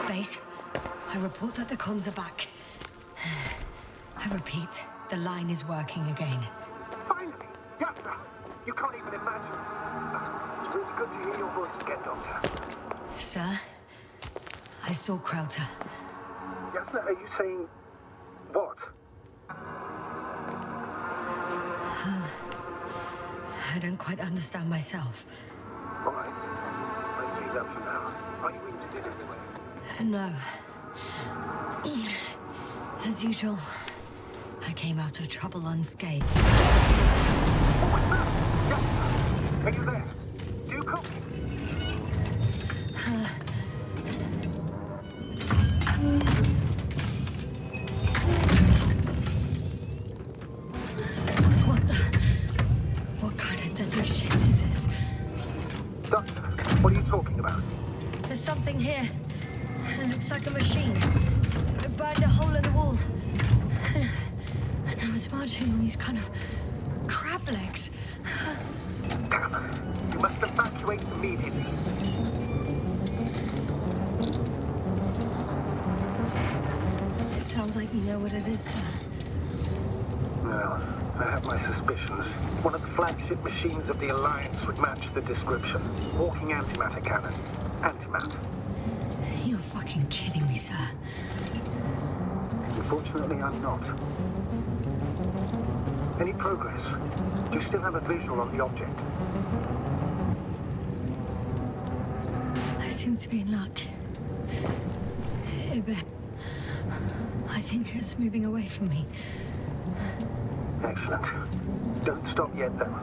Base, I report that the comms are back. I repeat, the line is working again. Finally! Jasna! You can't even imagine. It's really good to hear your voice again, Doctor. Sir, I saw Krauter. Jasna, are you saying... what? I don't quite understand myself. All right. Let's leave that for now. Are you interested anyway? No. As usual, I came out of trouble unscathed. What was that? Jasna! Are you there? Do you copy? What kind of deadly shit is this? Doctor, what are you talking about? There's something here. It looks like a machine. It burned a hole in the wall. And I was marching on these kind of crab legs. Damn. You must evacuate immediately. It sounds like you know what it is, sir. No, I have my suspicions. One of the flagship machines of the Alliance would match the description. Walking antimatter cannon. Antimat. You're fucking kidding me, sir. Unfortunately, I'm not. Any progress? Do you still have a visual on the object? I seem to be in luck. I think it's moving away from me. Excellent. Don't stop yet, though.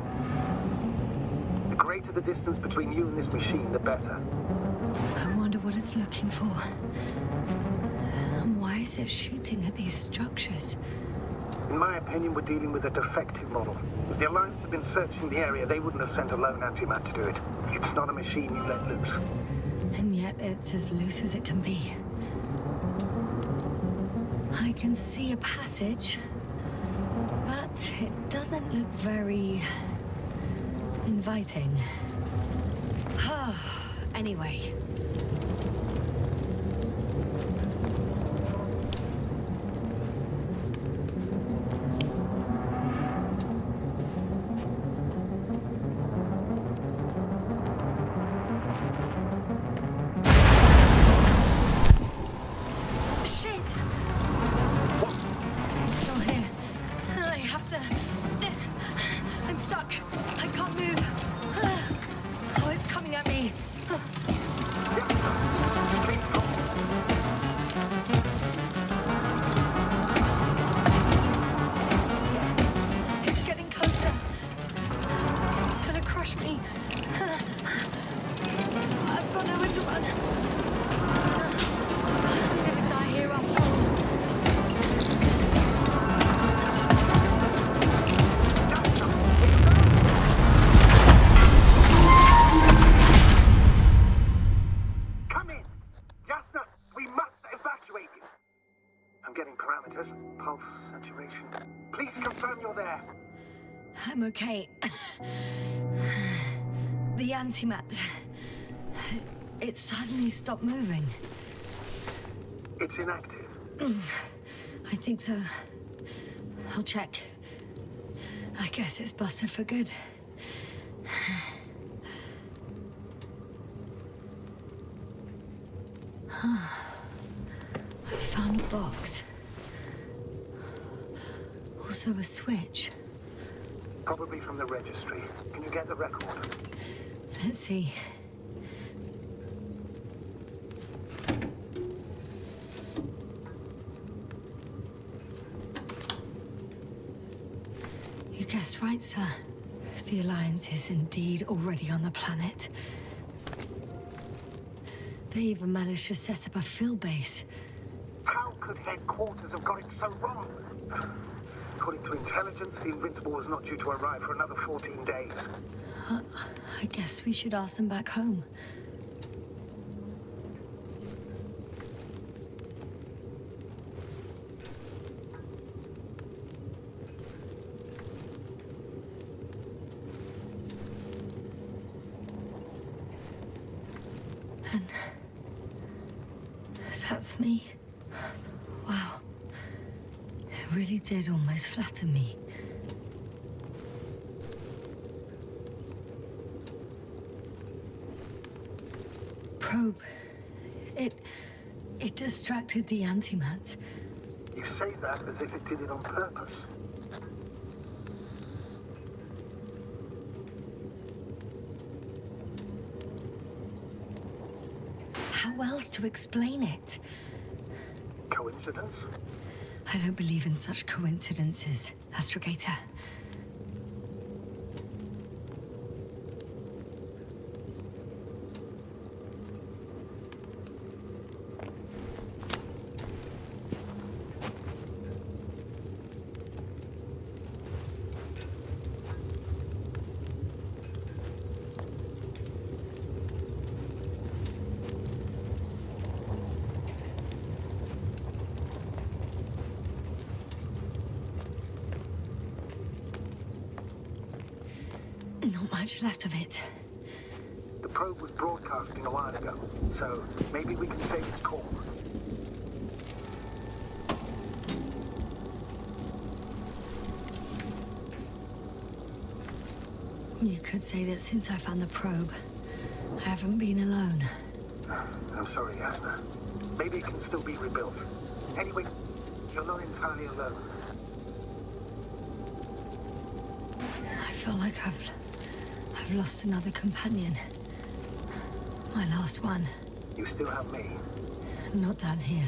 The greater the distance between you and this machine, the better. I wonder what it's looking for. And why is it shooting at these structures? In my opinion, we're dealing with a defective model. If the Alliance had been searching the area, they wouldn't have sent a lone antimat to do it. It's not a machine you let loose. And yet it's as loose as it can be. I can see a passage, but it doesn't look very inviting. Anyway. Pulse saturation. Please confirm you're there. I'm okay. The antimat. It suddenly stopped moving. It's inactive. I think so. I'll check. I guess it's busted for good. I found a box. Also a switch. Probably from the registry. Can you get the record? Let's see. You guessed right, sir. The Alliance is indeed already on the planet. They even managed to set up a field base. How could headquarters have got it so wrong? According to intelligence, the Invincible was not due to arrive for another 14 days. I guess we should ask them back home. And That's me. Wow. It really did almost flatter me. Probe. It distracted the antimat. You say that as if it did it on purpose. How else to explain it? Coincidence? I don't believe in such coincidences, Astrogator. Not much left of it. The probe was broadcasting a while ago, so maybe we can save its call. You could say that since I found the probe, I haven't been alone. I'm sorry, Yasna. Maybe it can still be rebuilt. Anyway, you're not entirely alone. I feel like I've lost another companion. My last one. You still have me. Not down here.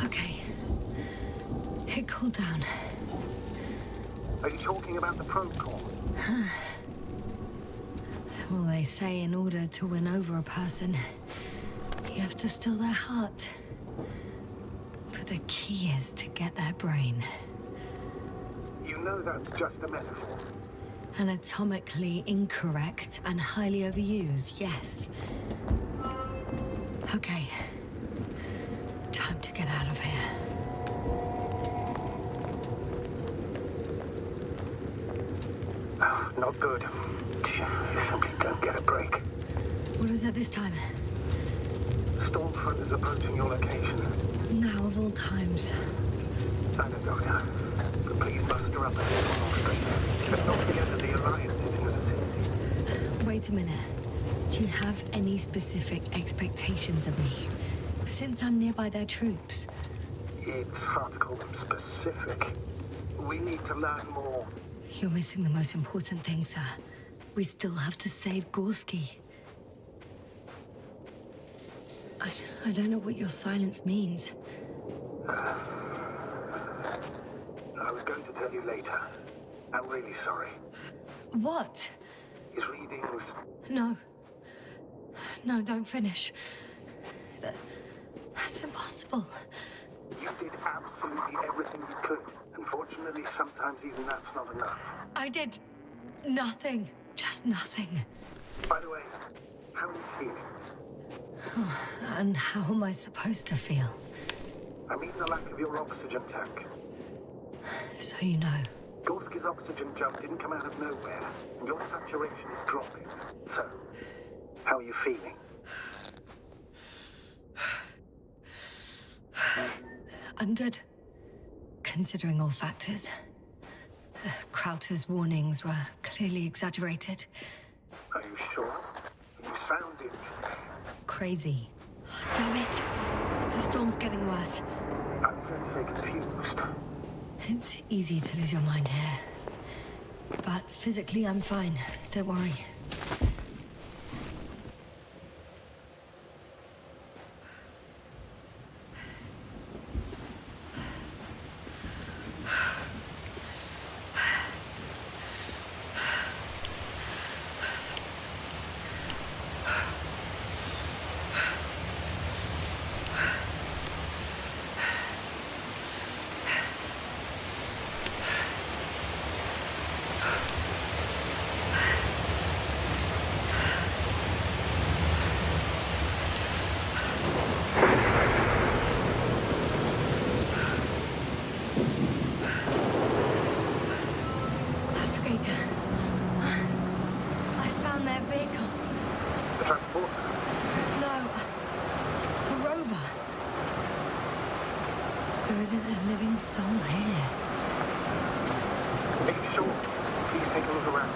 Okay. It cooled down. Are you talking about the probe call? Well, they say in order to win over a person, you have to steal their heart. But the key is to get their brain. You know that's just a metaphor. Anatomically incorrect and highly overused, yes. Okay. Time to get out of here. Oh, not good. You simply don't get a break. What is it this time? Stormfront is approaching your location. Now of all times. I know, Doctor. But please muster up and head on straight. Let's not forget that the Alliance is in the vicinity. Wait a minute. Do you have any specific expectations of me? Since I'm nearby their troops. It's hard to call them specific. We need to learn more. You're missing the most important thing, sir. We still have to save Gorski. I don't know what your silence means. I was going to tell you later. I'm really sorry. What? His readings... No. No, don't finish. That's impossible. You did absolutely everything you could. Unfortunately, sometimes even that's not enough. I did nothing. Just nothing. By the way, how are you feeling? And how am I supposed to feel? I mean the lack of your oxygen tank. So you know. Gorski's oxygen jump didn't come out of nowhere, and your saturation is dropping. So, how are you feeling? I'm good. Considering all factors. Crowther's warnings were clearly exaggerated. Are you sure? You sounded... Crazy. Oh, damn it. The storm's getting worse. I was going to say confused. It's easy to lose your mind here. But physically, I'm fine. Don't worry. navigator. I found their vehicle. The transporter? No, a rover. There isn't a living soul here. Are you sure? Please take a look around.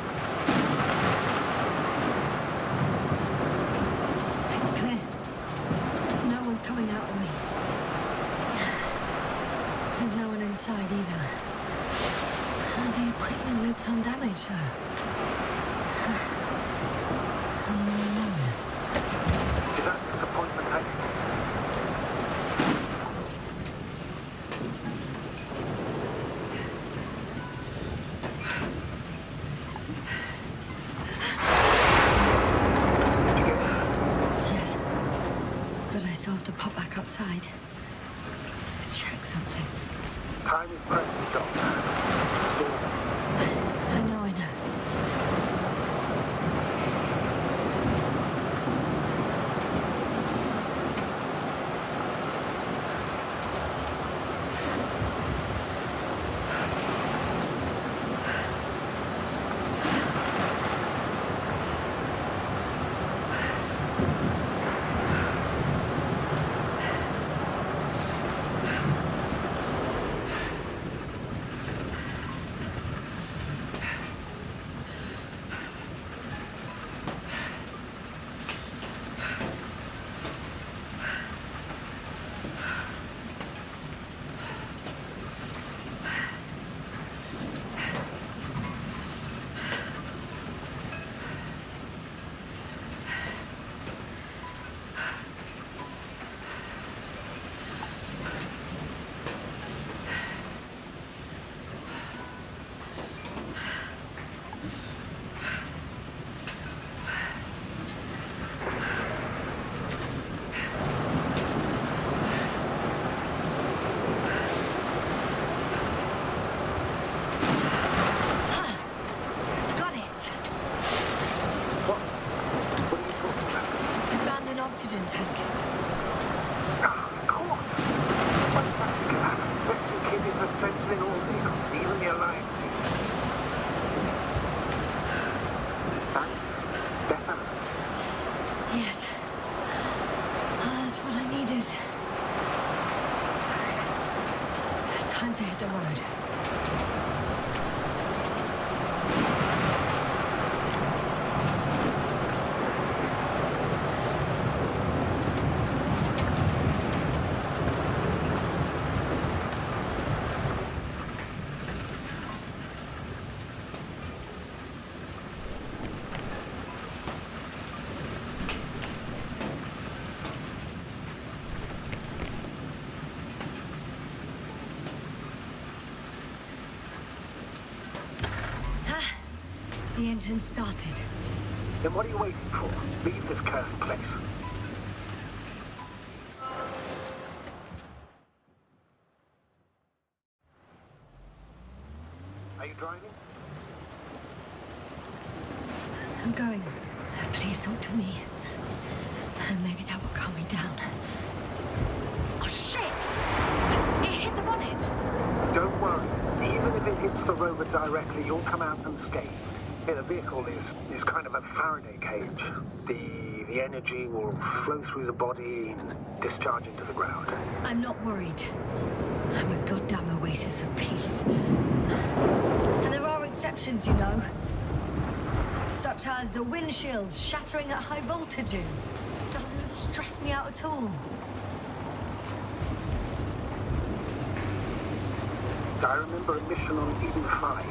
It's clear. No one's coming out of me. There's no one inside either. The equipment looks undamaged, though. I'm all alone. Is that disappointment, hey? Did you get it? Yes, but I still have to pop back outside. Let's check something. Time is precious, Doctor. Storm. I know. Oxygen tank. Of course. What magic can happen? Rescue kit is essential in all vehicles, even the Alliances. And better. Yes. That's what I needed. Time to hit the road. The engine started. Then what are you waiting for? Leave this cursed place. Are you driving? I'm going. Please talk to me. Maybe that will calm me down. Oh, shit! It hit the bonnet! Don't worry. Even if it hits the rover directly, you'll come out unscathed. Yeah, the vehicle is kind of a Faraday cage. The energy will flow through the body and discharge into the ground. I'm not worried. I'm a goddamn oasis of peace. And there are exceptions, you know. Such as the windshield shattering at high voltages. Doesn't stress me out at all. I remember a mission on Eden 5.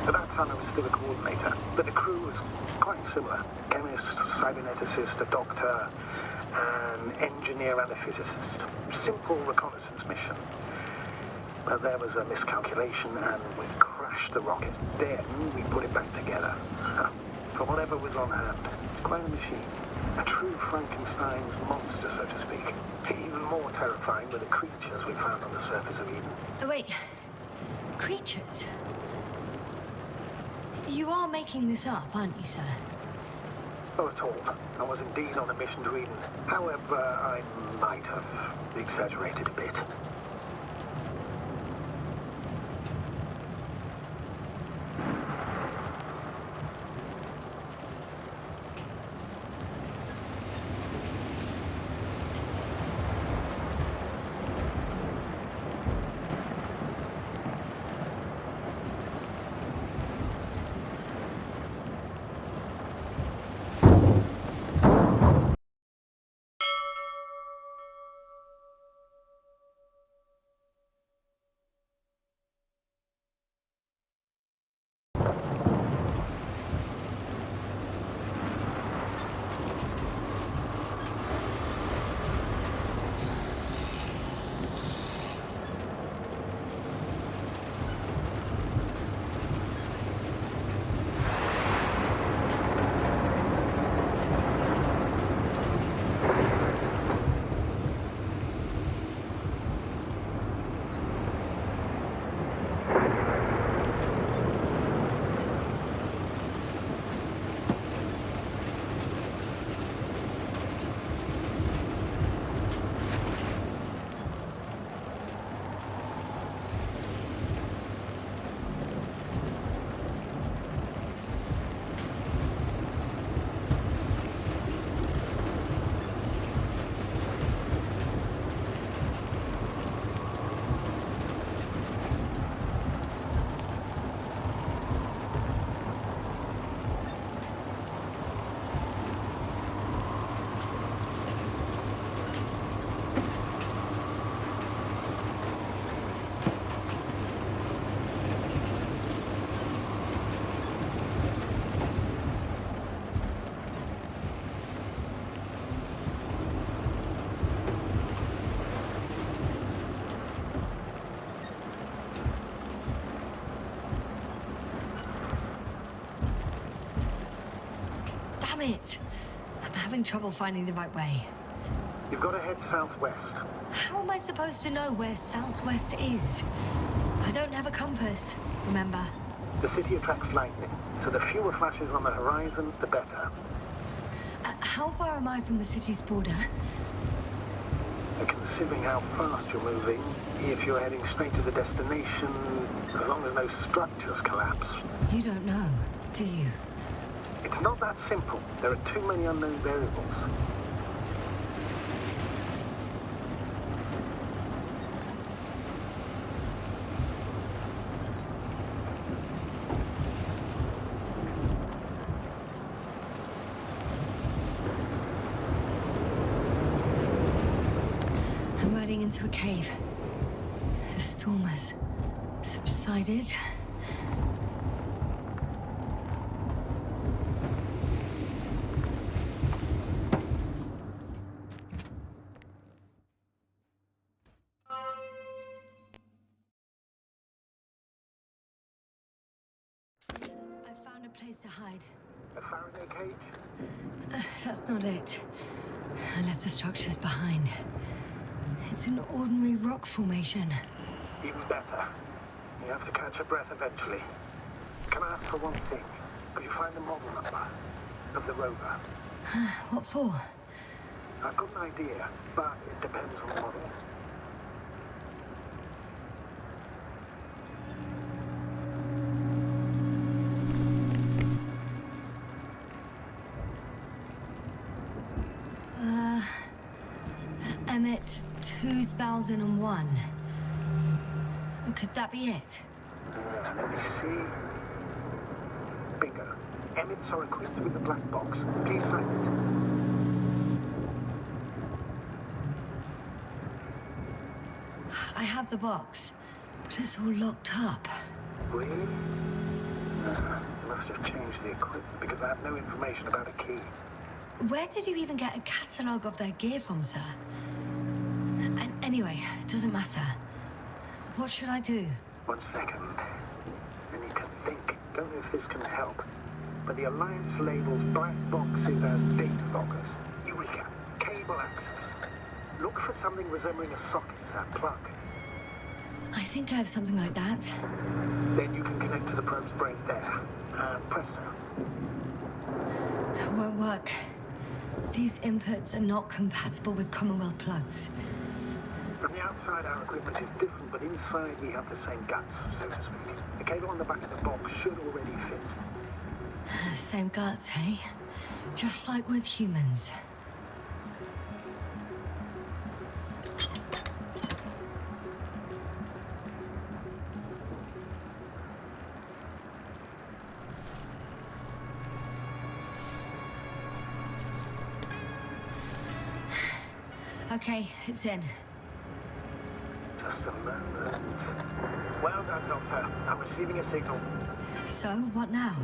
At that time I was still a coordinator, but the crew was quite similar. Chemist, cyberneticist, a doctor, an engineer and a physicist. Simple reconnaissance mission. But there was a miscalculation and we crashed the rocket. Then we put it back together. For whatever was on hand. It's quite a machine. A true Frankenstein's monster, so to speak. Even more terrifying were the creatures we found on the surface of Eden. Oh, wait. Creatures? You are making this up, aren't you, sir? Not at all. I was indeed on a mission to Eden. However, I might have exaggerated a bit. it! I'm having trouble finding the right way. You've got to head southwest. How am I supposed to know where southwest is? I don't have a compass, remember? The city attracts lightning, so the fewer flashes on the horizon, the better. How far am I from the city's border? Considering how fast you're moving, if you're heading straight to the destination, as long as no structures collapse. You don't know, do you? It's not that simple. There are too many unknown variables. I'm riding into a cave. The storm has subsided. I found a place to hide. A Faraday cage? That's not it. I left the structures behind. It's an ordinary rock formation. Even better. You have to catch your breath eventually. Can I ask for one thing? Could you find the model number of the rover? What for? I've got an idea, but it depends on the model. Emmet 2001. Could that be it? Let me see. Bingo. Emmets are equipped with a black box. Please find it. I have the box, but it's all locked up. Really? You must have changed the equipment because I have no information about a key. Where did you even get a catalogue of their gear from, sir? And anyway, it doesn't matter. What should I do? 1 second. I need to think. Don't know if this can help. But the Alliance labels black boxes as data loggers. Eureka. Cable access. Look for something resembling a socket, a plug. I think I have something like that. Then you can connect to the probe's brain there. And presto. It won't work. These inputs are not compatible with Commonwealth plugs. From the outside, our equipment is different, but inside we have the same guts, so to speak. The cable on the back of the box should already fit. Same guts, hey? Just like with humans. Okay, it's in. Just a moment. Well done, Doctor. I'm receiving a signal. So, what now?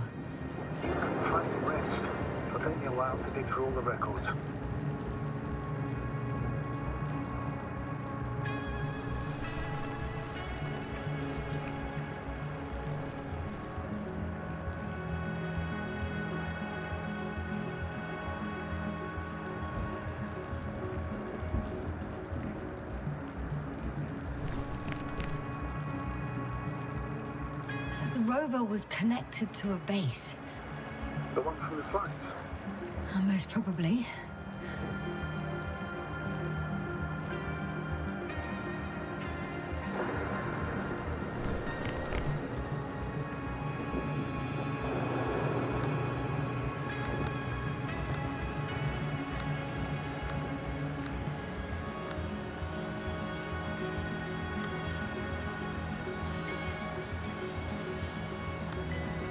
You can find the rest. It'll take me a while to dig through all the records. The rover was connected to a base. The one from the slides? Most probably.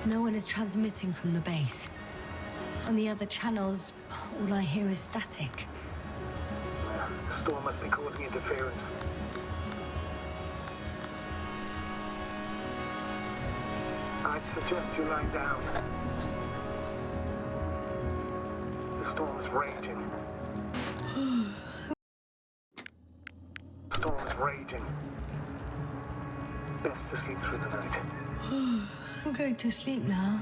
No one is transmitting from the base. On the other channels, all I hear is static. The storm must be causing interference. I'd suggest you lie down. The storm's raging. The storm's raging. Best to sleep through the night. I'm going to sleep now.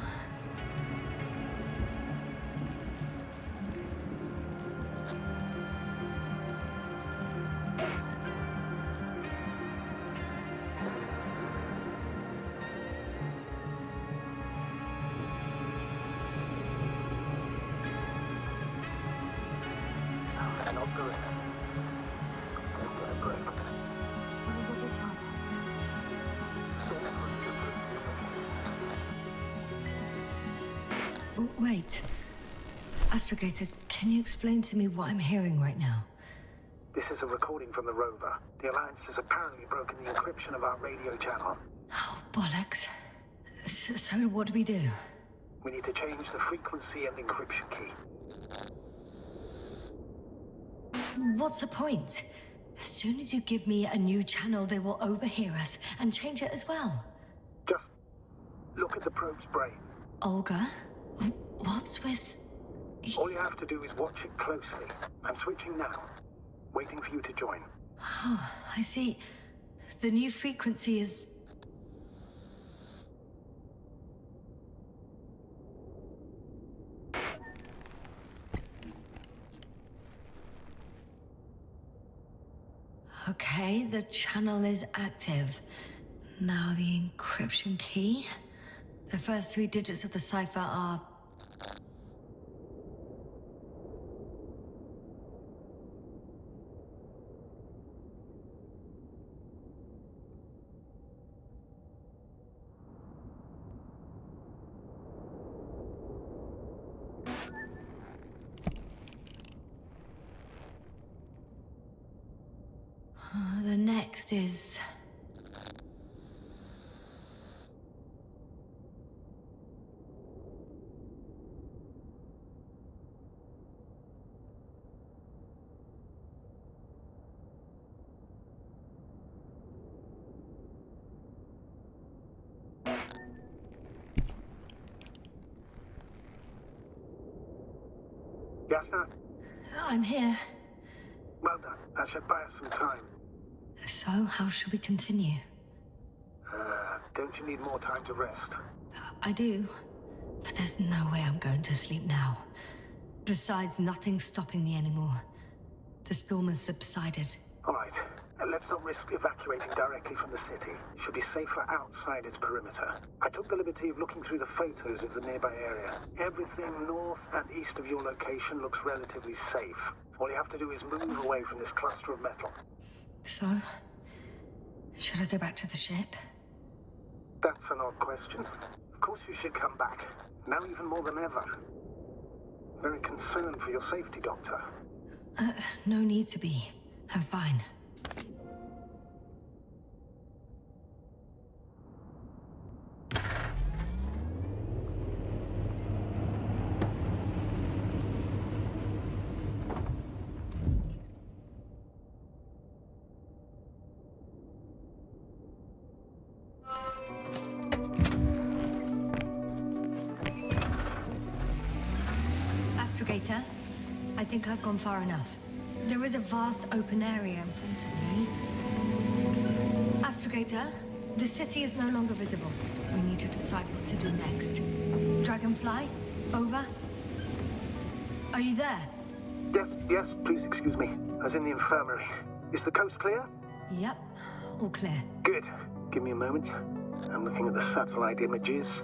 Wait. Astrogator, can you explain to me what I'm hearing right now? This is a recording from the rover. The Alliance has apparently broken the encryption of our radio channel. Oh, bollocks. So what do we do? We need to change the frequency and encryption key. What's the point? As soon as you give me a new channel, they will overhear us and change it as well. Just look at the probe's brain. Olga? What's with... All you have to do is watch it closely. I'm switching now. Waiting for you to join. Oh, I see. The new frequency is... Okay, the channel is active. Now the encryption key. The first 3 digits of the cipher are... The next is... Yes, sir? I'm here. Well done. That should buy us some time. So, how should we continue? Don't you need more time to rest? I do. But there's no way I'm going to sleep now. Besides, nothing's stopping me anymore. The storm has subsided. All right. Let's not risk evacuating directly from the city. It should be safer outside its perimeter. I took the liberty of looking through the photos of the nearby area. Everything north and east of your location looks relatively safe. All you have to do is move away from this cluster of metal. So, should I go back to the ship? That's an odd question. Of course you should come back. Now even more than ever. Very concerned for your safety, Doctor. No need to be. I'm fine. Astrogator, I think I've gone far enough. There is a vast open area in front of me. Astrogator, the city is no longer visible. We need to decide what to do next. Dragonfly, over. Are you there? Yes, please excuse me. I was in the infirmary. Is the coast clear? Yep, all clear. Good. Give me a moment. I'm looking at the satellite images.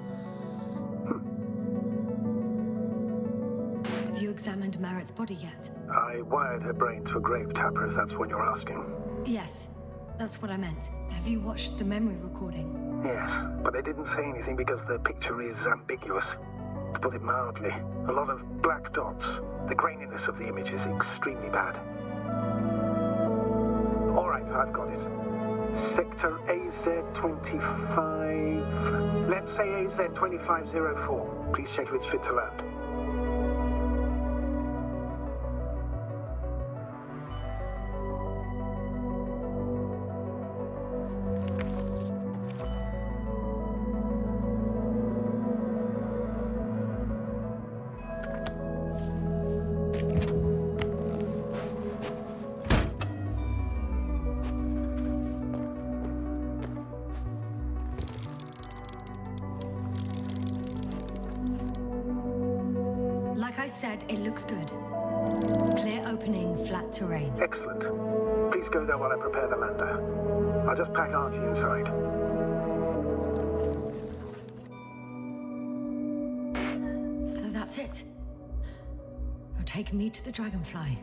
Have you examined Merritt's body yet? I wired her brain to a grave tapper, if that's what you're asking. Yes, that's what I meant. Have you watched the memory recording? Yes, but they didn't say anything because the picture is ambiguous. To put it mildly, a lot of black dots. The graininess of the image is extremely bad. All right, I've got it. Sector AZ-25... Let's say AZ-2504. Please check if it's fit to land. Like I said, it looks good. Clear opening, flat terrain. Excellent. Please go there while I prepare the lander. I'll just pack Artie inside. So that's it. You're taking me to the Dragonfly.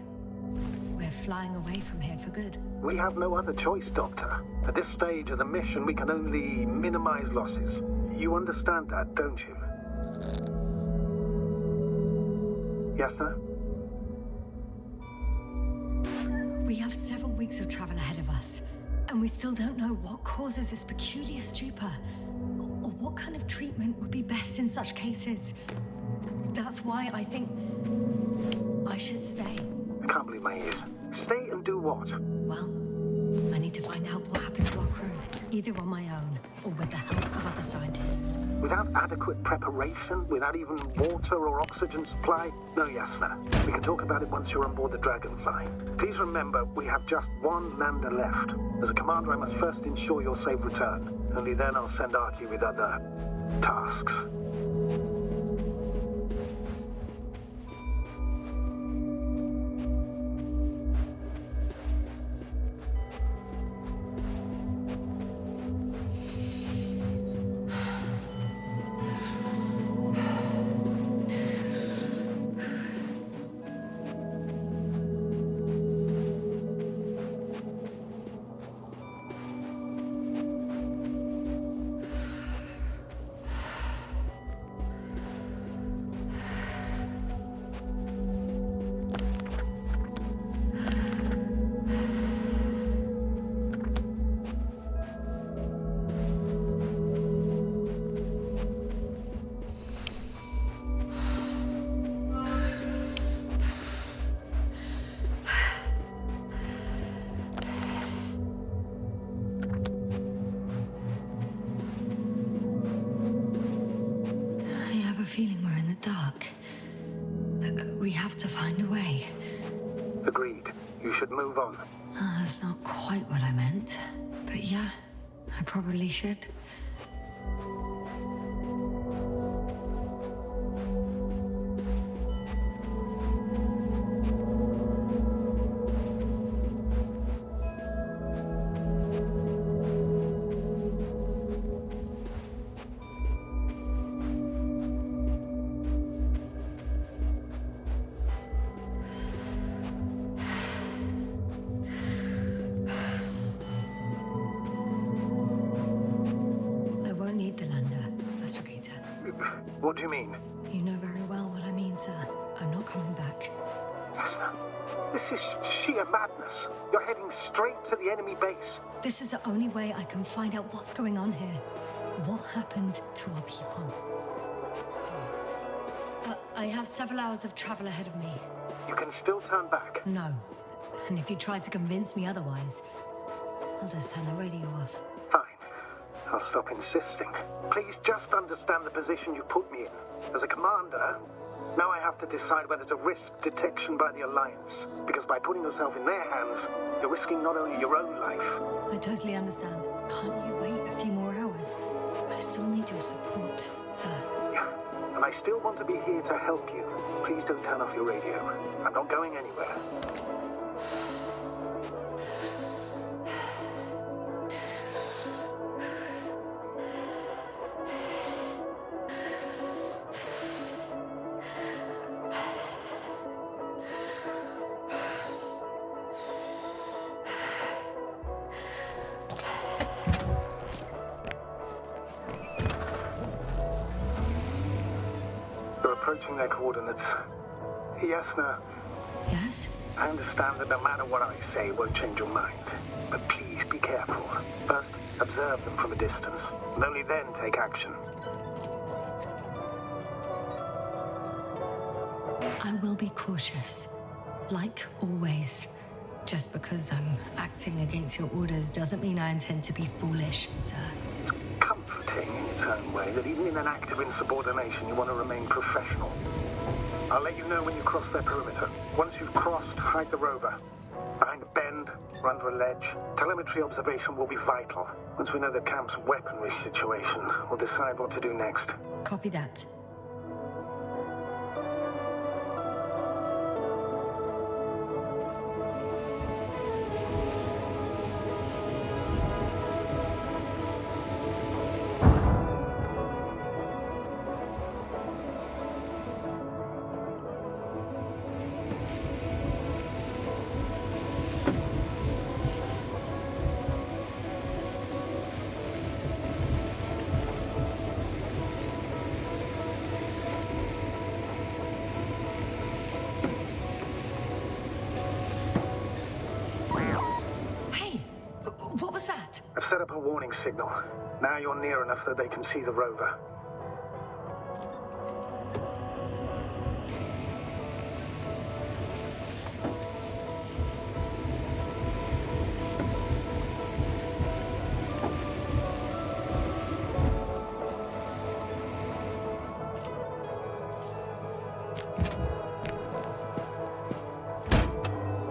We're flying away from here for good. We have no other choice, Doctor. At this stage of the mission, we can only minimize losses. You understand that, don't you? Yes, sir? We have several weeks of travel ahead of us, and we still don't know what causes this peculiar stupor, or what kind of treatment would be best in such cases. That's why I think I should stay. I can't believe my ears. Stay and do what? Well, I need to find out what happened to our crew, either on my own or with the help of other scientists. Without adequate preparation, without even water or oxygen supply? No, Yasna. We can talk about it once you're on board the Dragonfly. Please remember, we have just one lander left. As a commander, I must first ensure your safe return. Only then I'll send Artie with other tasks. Feeling we're in the dark. We have to find a way. Agreed. You should move on. That's not quite what I meant. But yeah, I probably should. What do you mean? You know very well what I mean, sir. I'm not coming back. Yasna, this is sheer madness. You're heading straight to the enemy base. This is the only way I can find out what's going on here. What happened to our people? I have several hours of travel ahead of me. You can still turn back. No. And if you try to convince me otherwise, I'll just turn the radio off. Fine. I'll stop insisting. Please just understand the position you've put me in. As a commander, now I have to decide whether to risk detection by the Alliance. Because by putting yourself in their hands, you're risking not only your own life. I totally understand. Can't you wait a few more hours? I still need your support, sir. Yeah, and I still want to be here to help you. Please don't turn off your radio. I'm not going anywhere. Approaching their coordinates. Yasna. Yes? I understand that no matter what I say won't change your mind. But please be careful. First, observe them from a distance, and only then take action. I will be cautious. Like always. Just because I'm acting against your orders doesn't mean I intend to be foolish, sir. It's comforting in its own way that even in an act of insubordination you want to remain professional. I'll let you know when you cross their perimeter. Once you've crossed, hide the rover. Behind a bend, or under a ledge. Telemetry observation will be vital. Once we know the camp's weaponry situation, we'll decide what to do next. Copy that. a warning signal. Now you're near enough that they can see the rover.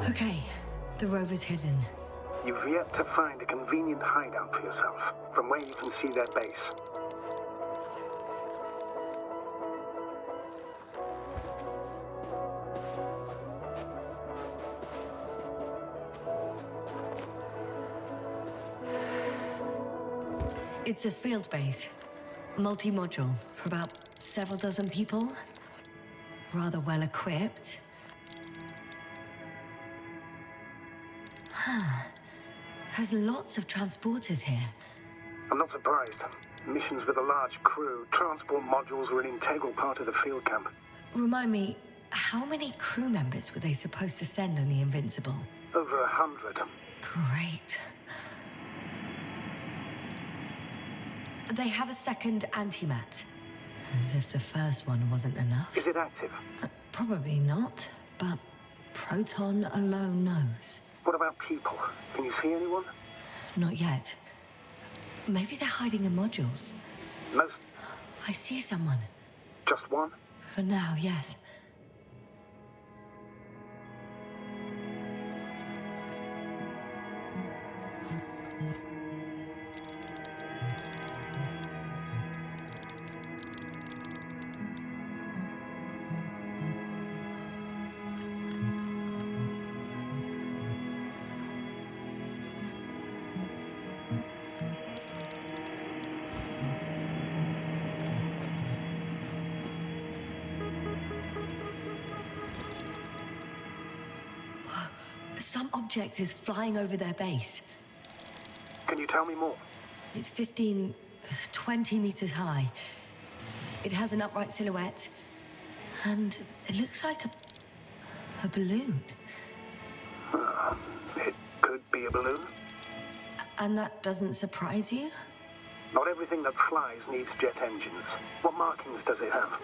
Okay, the rover's hidden. You've yet to find a convenient hideout for yourself, from where you can see their base. It's a field base. Multi-module, for about several dozen people. Rather well equipped. There's lots of transporters here. I'm not surprised. Missions with a large crew, transport modules were an integral part of the field camp. Remind me, how many crew members were they supposed to send on the Invincible? Over 100. Great. They have a second antimat. As if the first one wasn't enough. Is it active? Probably not, but Proton alone knows. What about people? Can you see anyone? Not yet. Maybe they're hiding in modules. Most... I see someone. Just one? For now, yes. Some object is flying over their base. Can you tell me more? It's 15, 20 meters high. It has an upright silhouette. And it looks like a balloon. It could be a balloon. And that doesn't surprise you? Not everything that flies needs jet engines. What markings does it have?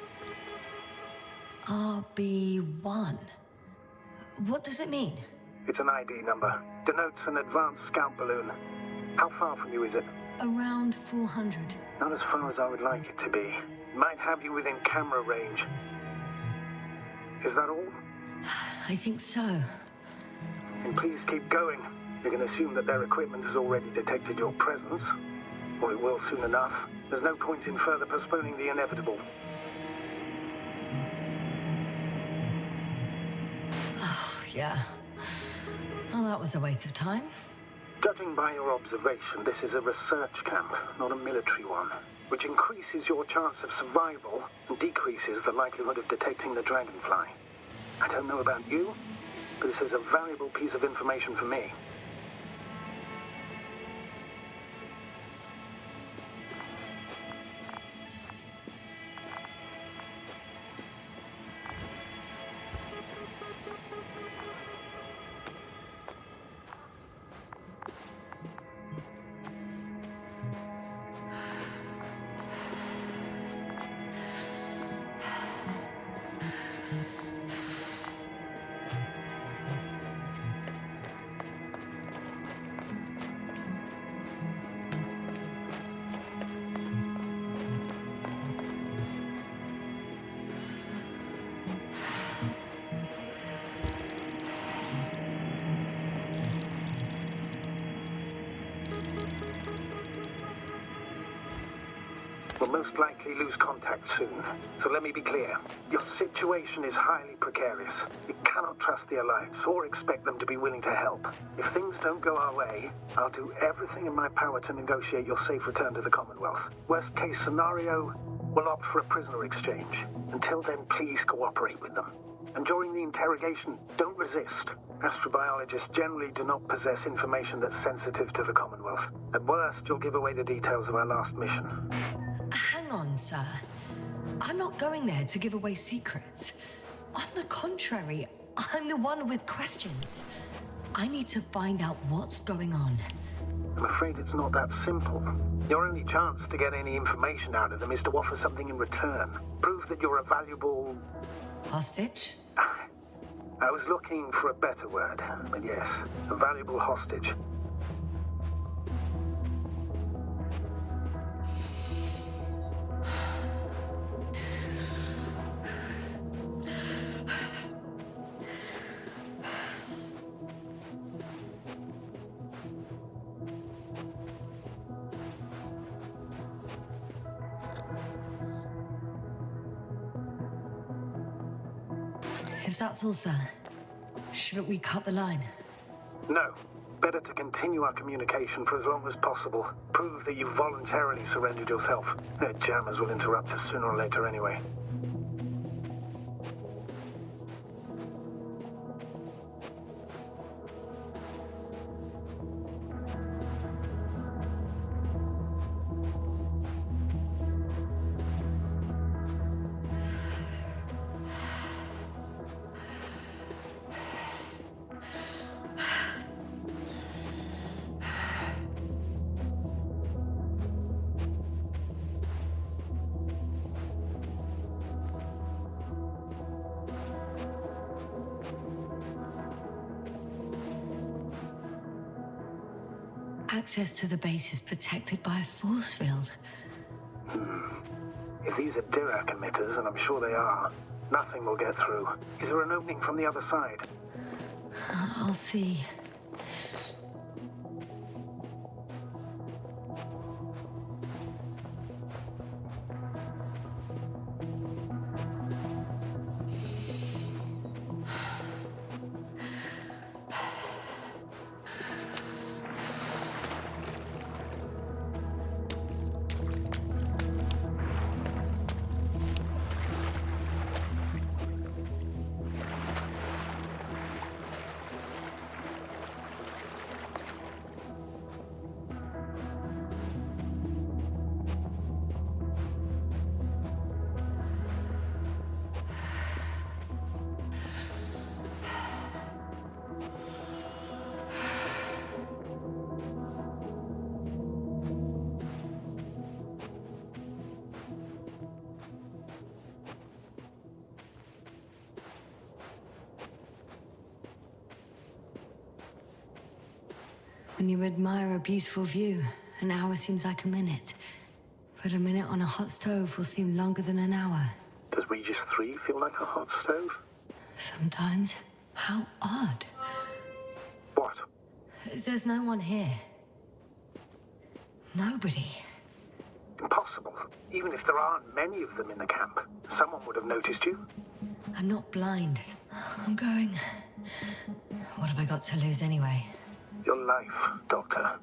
RB1. What does it mean? It's an ID number. Denotes an advanced scout balloon. How far from you is it? Around 400. Not as far as I would like it to be. Might have you within camera range. Is that all? I think so. And please keep going. You can assume that their equipment has already detected your presence. Or it will soon enough. There's no point in further postponing the inevitable. Oh, yeah. Well, that was a waste of time. Judging by your observation, this is a research camp, not a military one, which increases your chance of survival and decreases the likelihood of detecting the dragonfly. I don't know about you, but this is a valuable piece of information for me. We'll most likely lose contact soon. So let me be clear. Your situation is highly precarious. You cannot trust the Alliance or expect them to be willing to help. If things don't go our way, I'll do everything in my power to negotiate your safe return to the Commonwealth. Worst case scenario, we'll opt for a prisoner exchange. Until then, please cooperate with them. And during the interrogation, don't resist. Astrobiologists generally do not possess information that's sensitive to the Commonwealth. At worst, you'll give away the details of our last mission. Hang on, sir. I'm not going there to give away secrets. On the contrary, I'm the one with questions. I need to find out what's going on. I'm afraid it's not that simple. Your only chance to get any information out of them is to offer something in return. Prove that you're a valuable... Hostage? I was looking for a better word, but yes, a valuable hostage. If that's all, sir, shouldn't we cut the line? No. Better to continue our communication for as long as possible. Prove that you voluntarily surrendered yourself. Their jammers will interrupt us sooner or later anyway. Access to the base is protected by a force field. If these are Dirac emitters, and I'm sure they are, nothing will get through. Is there an opening from the other side? I'll see. When you admire a beautiful view, an hour seems like a minute. But a minute on a hot stove will seem longer than an hour. Does Regis 3 feel like a hot stove? Sometimes. How odd. What? There's no one here. Nobody. Impossible. Even if there aren't many of them in the camp, someone would have noticed you. I'm not blind. I'm going... What have I got to lose anyway? Your life, Doctor.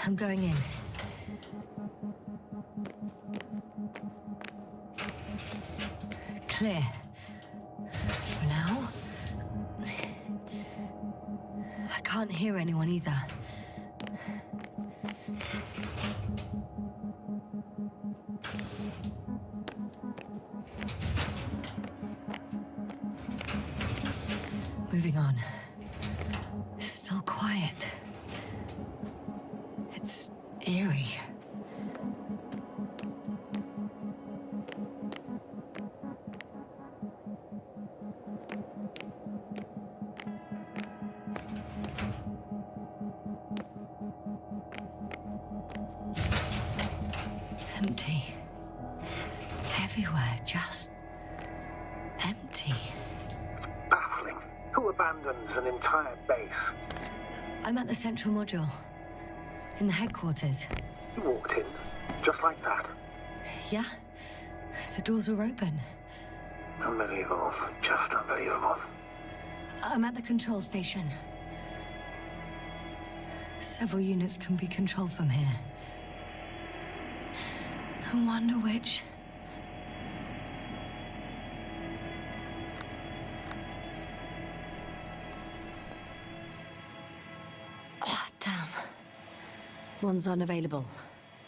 I'm going in. Clear. For now. I can't hear anyone either. Moving on. Still quiet. It's eerie. Empty. Everywhere, just empty. Baffling. Who abandons an entire base? I'm at the central module. In the headquarters. You walked in, just like that. Yeah? The doors were open. Unbelievable. Just unbelievable. I'm at the control station. Several units can be controlled from here. I wonder which... Oh, damn. One's unavailable.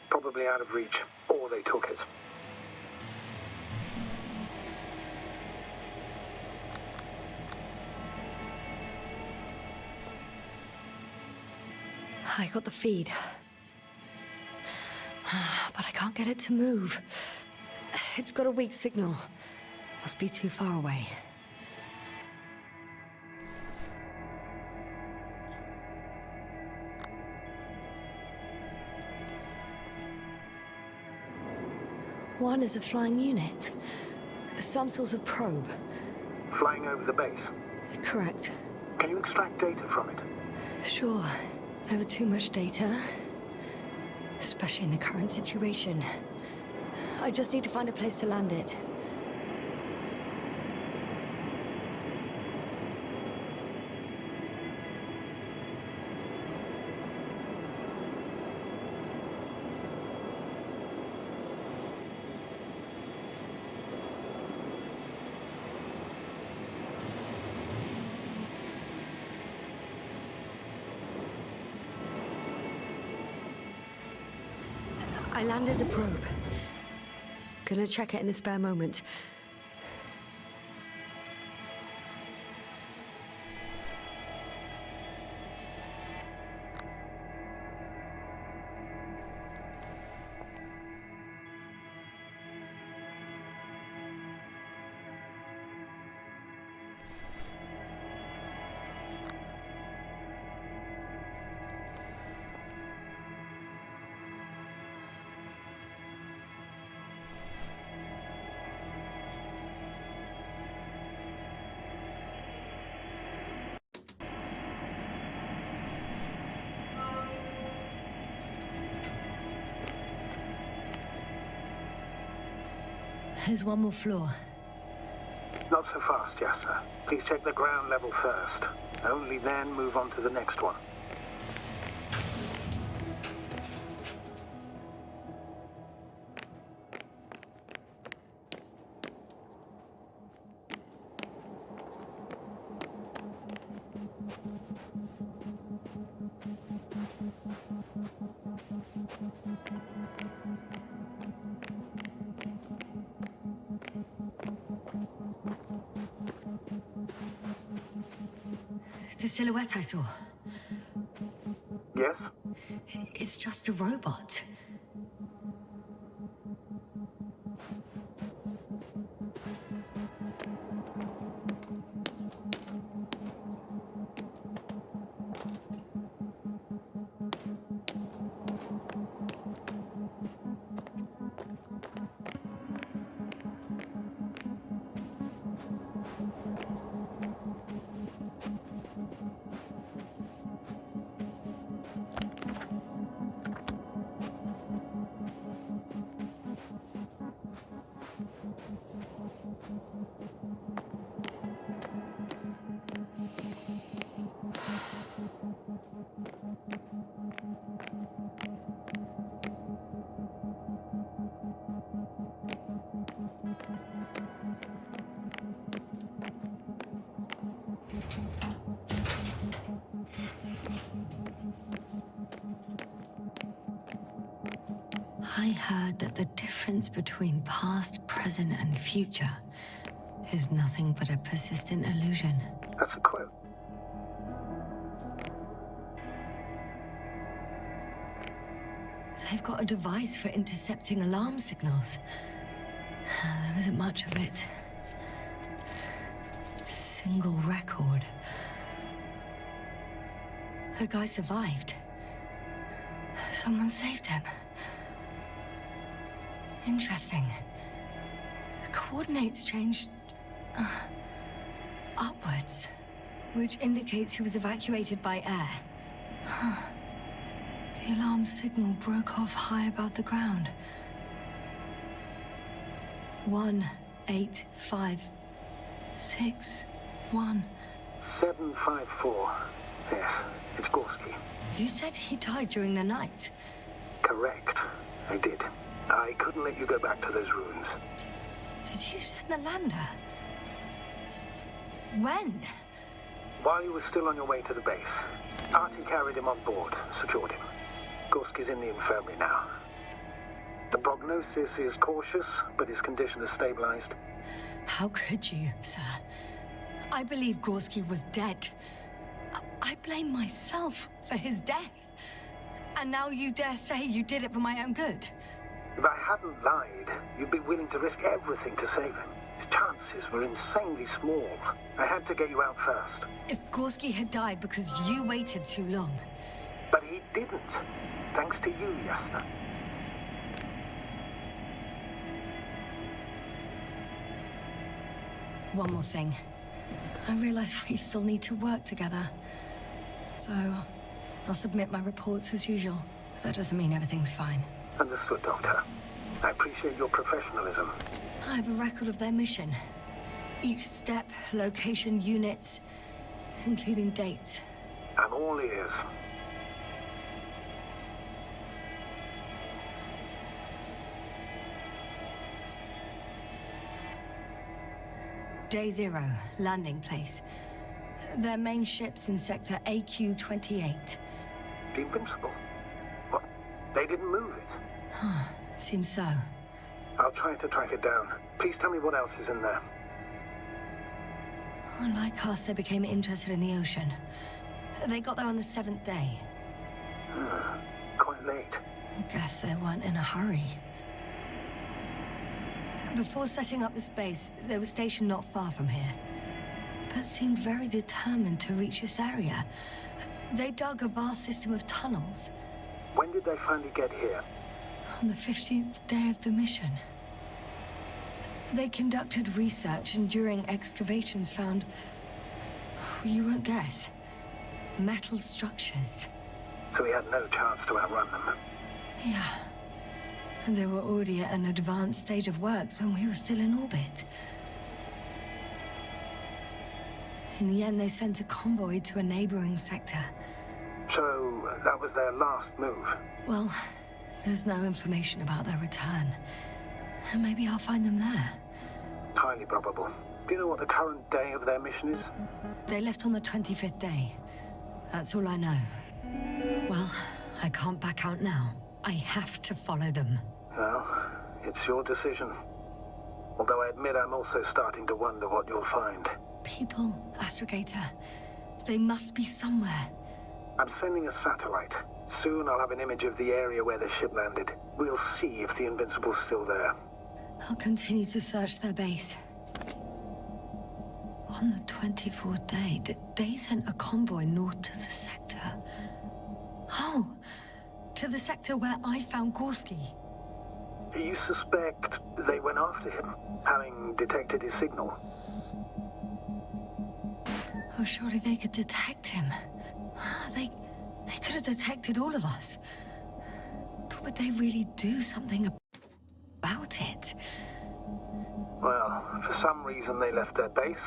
Probably out of reach, or they took it. I got the feed. But I can't get it to move. It's got a weak signal. Must be too far away. One is a flying unit. Some sort of probe. Flying over the base. Correct. Can you extract data from it? Sure. Never too much data. Especially in the current situation. I just need to find a place to land it. I landed the probe. Gonna check it in a spare moment. There's one more floor. Not so fast, Jasper. Please check the ground level first. Only then move on to the next one. The silhouette I saw. Yes? It's just a robot. I heard that the difference between past, present, and future is nothing but a persistent illusion. That's a quote. They've got a device for intercepting alarm signals. There isn't much of it. Single record. The guy survived. Someone saved him. Interesting. Coordinates changed upwards, which indicates he was evacuated by air. Huh. The alarm signal broke off high above the ground. 18561. 754. Yes, it's Gorski. You said he died during the night. Correct. I did. I couldn't let you go back to those ruins. Did you send the lander? When? While you were still on your way to the base, Artie carried him on board, secured him. Gorski's in the infirmary now. The prognosis is cautious, but his condition is stabilized. How could you, sir? I believe Gorski was dead. I blame myself for his death. And now you dare say you did it for my own good? If I hadn't lied, you'd be willing to risk everything to save him. His chances were insanely small. I had to get you out first. If Gorski had died because you waited too long... But he didn't. Thanks to you, Yasna. One more thing. I realize we still need to work together. So, I'll submit my reports as usual. But that doesn't mean everything's fine. Understood, Doctor. I appreciate your professionalism. I have a record of their mission. Each step, location, units, including dates. I'm all ears. Day 0, landing place. Their main ship's in sector AQ-28. The Invincible? What? They didn't move it? Seems so. I'll try to track it down. Please tell me what else is in there. Like us, they became interested in the ocean. They got there on the 7th day. Quite late. Guess they weren't in a hurry. Before setting up this base, they were stationed not far from here, but seemed very determined to reach this area. They dug a vast system of tunnels. When did they finally get here? On the 15th day of the mission. They conducted research and during excavations found... you won't guess. Metal structures. So we had no chance to outrun them. Yeah. And they were already at an advanced stage of works when we were still in orbit. In the end, they sent a convoy to a neighboring sector. So, that was their last move? Well, there's no information about their return. And maybe I'll find them there. Highly probable. Do you know what the current day of their mission is? They left on the 25th day. That's all I know. Well, I can't back out now. I have to follow them. Well, it's your decision. Although I admit I'm also starting to wonder what you'll find. People, Astrogator. They must be somewhere. I'm sending a satellite. Soon I'll have an image of the area where the ship landed. We'll see if the Invincible's still there. I'll continue to search their base. On the 24th day, they sent a convoy north to the sector. Oh! To the sector where I found Gorski. You suspect they went after him, having detected his signal? Oh, surely they could detect him. They could have detected all of us. But would they really do something about it? Well, for some reason they left their base.